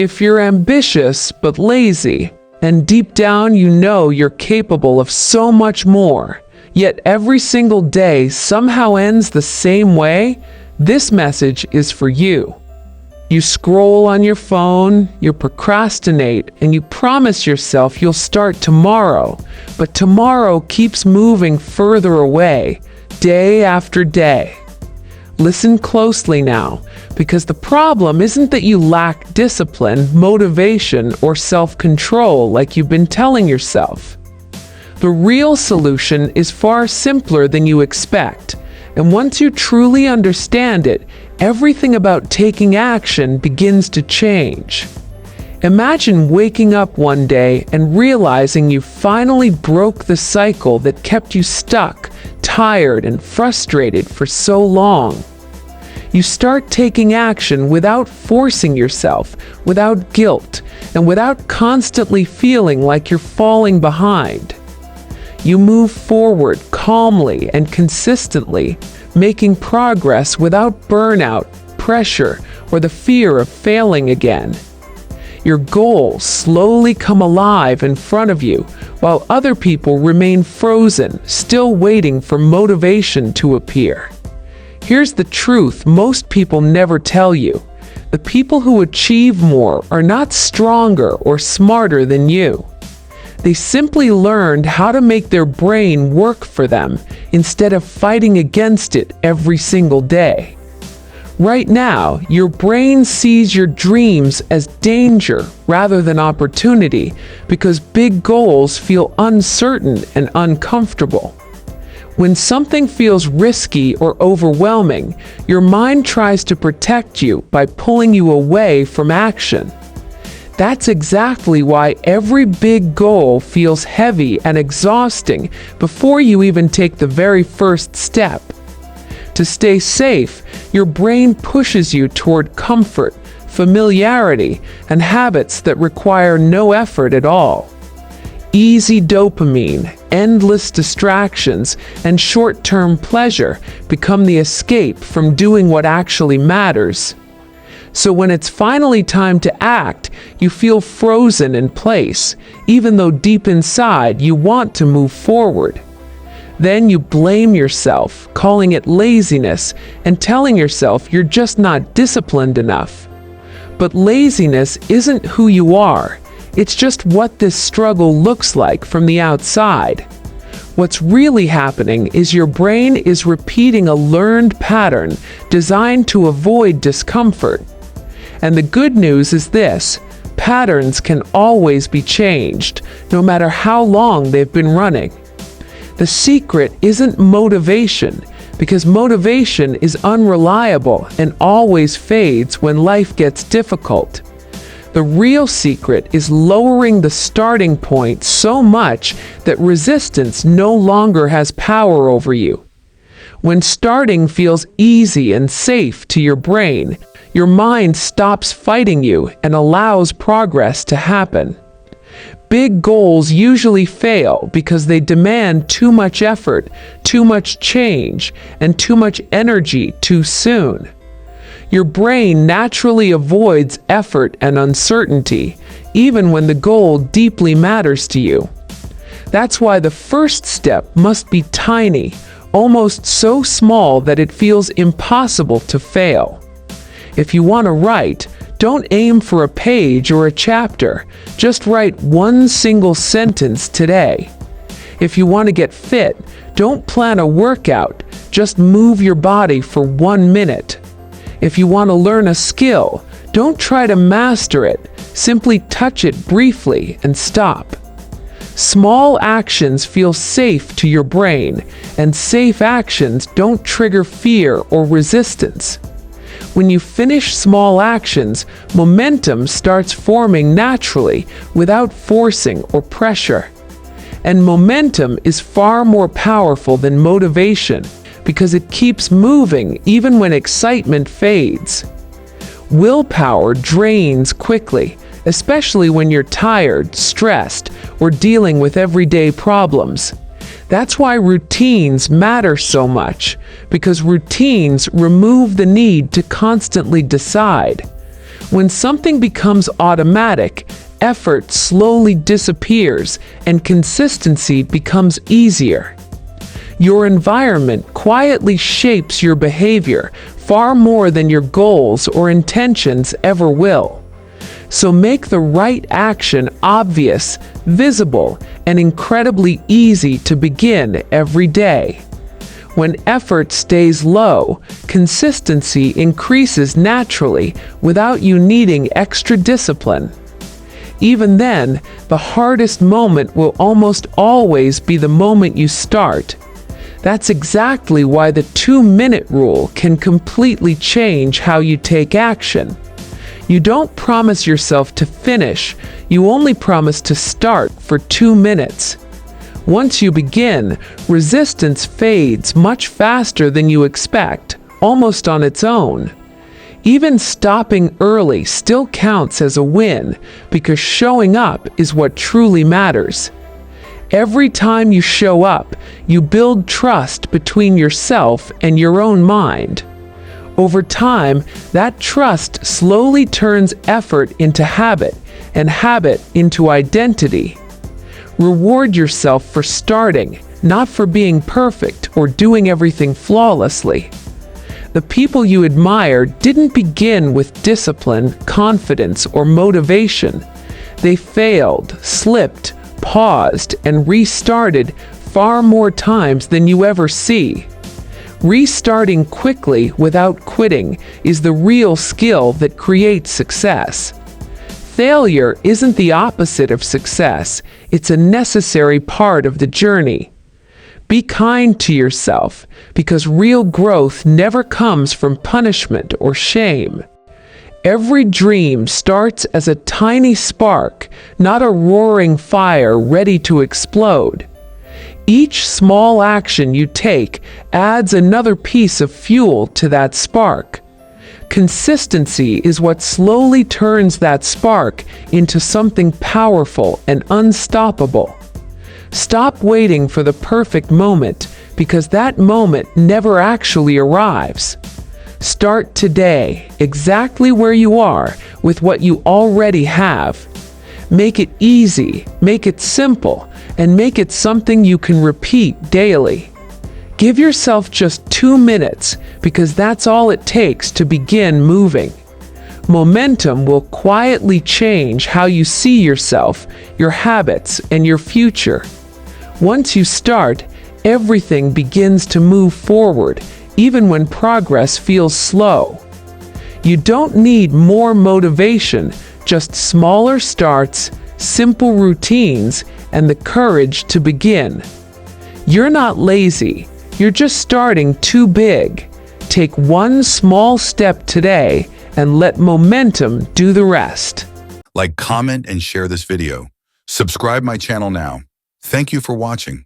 If you're ambitious but lazy, and deep down you know you're capable of so much more, yet every single day somehow ends the same way, this message is for you. You scroll on your phone, you procrastinate, and you promise yourself you'll start tomorrow, but tomorrow keeps moving further away, day after day. Listen closely now, because the problem isn't that you lack discipline, motivation, or self-control like you've been telling yourself. The real solution is far simpler than you expect, and once you truly understand it, everything about taking action begins to change. Imagine waking up one day and realizing you finally broke the cycle that kept you stuck, tired, and frustrated for so long. You start taking action without forcing yourself, without guilt, and without constantly feeling like you're falling behind. You move forward calmly and consistently, making progress without burnout, pressure, or the fear of failing again. Your goals slowly come alive in front of you, while other people remain frozen, still waiting for motivation to appear. Here's the truth most people never tell you. The people who achieve more are not stronger or smarter than you. They simply learned how to make their brain work for them instead of fighting against it every single day. Right now, your brain sees your dreams as danger rather than opportunity because big goals feel uncertain and uncomfortable. When something feels risky or overwhelming, your mind tries to protect you by pulling you away from action. That's exactly why every big goal feels heavy and exhausting before you even take the very first step. To stay safe, your brain pushes you toward comfort, familiarity, and habits that require no effort at all. Easy dopamine, endless distractions, and short-term pleasure become the escape from doing what actually matters. So when it's finally time to act, you feel frozen in place, even though deep inside you want to move forward. Then you blame yourself, calling it laziness, and telling yourself you're just not disciplined enough. But laziness isn't who you are. It's just what this struggle looks like from the outside. What's really happening is your brain is repeating a learned pattern designed to avoid discomfort. And the good news is this: patterns can always be changed, no matter how long they've been running. The secret isn't motivation, because motivation is unreliable and always fades when life gets difficult. The real secret is lowering the starting point so much that resistance no longer has power over you. When starting feels easy and safe to your brain, your mind stops fighting you and allows progress to happen. Big goals usually fail because they demand too much effort, too much change, and too much energy too soon. Your brain naturally avoids effort and uncertainty, even when the goal deeply matters to you. That's why the first step must be tiny, almost so small that it feels impossible to fail. If you want to write, don't aim for a page or a chapter. Just write one single sentence today. If you want to get fit, don't plan a workout. Just move your body for 1 minute. If you want to learn a skill, don't try to master it. Simply touch it briefly and stop. Small actions feel safe to your brain, and safe actions don't trigger fear or resistance. When you finish small actions, momentum starts forming naturally without forcing or pressure. And momentum is far more powerful than motivation because it keeps moving even when excitement fades. Willpower drains quickly, especially when you're tired, stressed, or dealing with everyday problems. That's why routines matter so much, because routines remove the need to constantly decide. When something becomes automatic, effort slowly disappears and consistency becomes easier. Your environment quietly shapes your behavior far more than your goals or intentions ever will. So make the right action obvious, visible, and incredibly easy to begin every day. When effort stays low, consistency increases naturally without you needing extra discipline. Even then, the hardest moment will almost always be the moment you start. That's exactly why the 2-minute rule can completely change how you take action. You don't promise yourself to finish, you only promise to start for 2 minutes. Once you begin, resistance fades much faster than you expect, almost on its own. Even stopping early still counts as a win, because showing up is what truly matters. Every time you show up, you build trust between yourself and your own mind. Over time, that trust slowly turns effort into habit, and habit into identity. Reward yourself for starting, not for being perfect or doing everything flawlessly. The people you admire didn't begin with discipline, confidence, or motivation. They failed, slipped, paused, and restarted far more times than you ever see. Restarting quickly without quitting is the real skill that creates success. Failure isn't the opposite of success, it's a necessary part of the journey. Be kind to yourself, because real growth never comes from punishment or shame. Every dream starts as a tiny spark, not a roaring fire ready to explode. Each small action you take adds another piece of fuel to that spark. Consistency is what slowly turns that spark into something powerful and unstoppable. Stop waiting for the perfect moment, because that moment never actually arrives. Start today, exactly where you are, with what you already have. Make it easy, make it simple, and make it something you can repeat daily. Give yourself just 2 minutes, because that's all it takes to begin moving. Momentum will quietly change how you see yourself, your habits, and your future. Once you start, everything begins to move forward, even when progress feels slow. You don't need more motivation, just smaller starts, simple routines, and the courage to begin. You're not lazy, you're just starting too big. Take one small step today and let momentum do the rest. Like, comment, and share this video. Subscribe my channel now. Thank you for watching.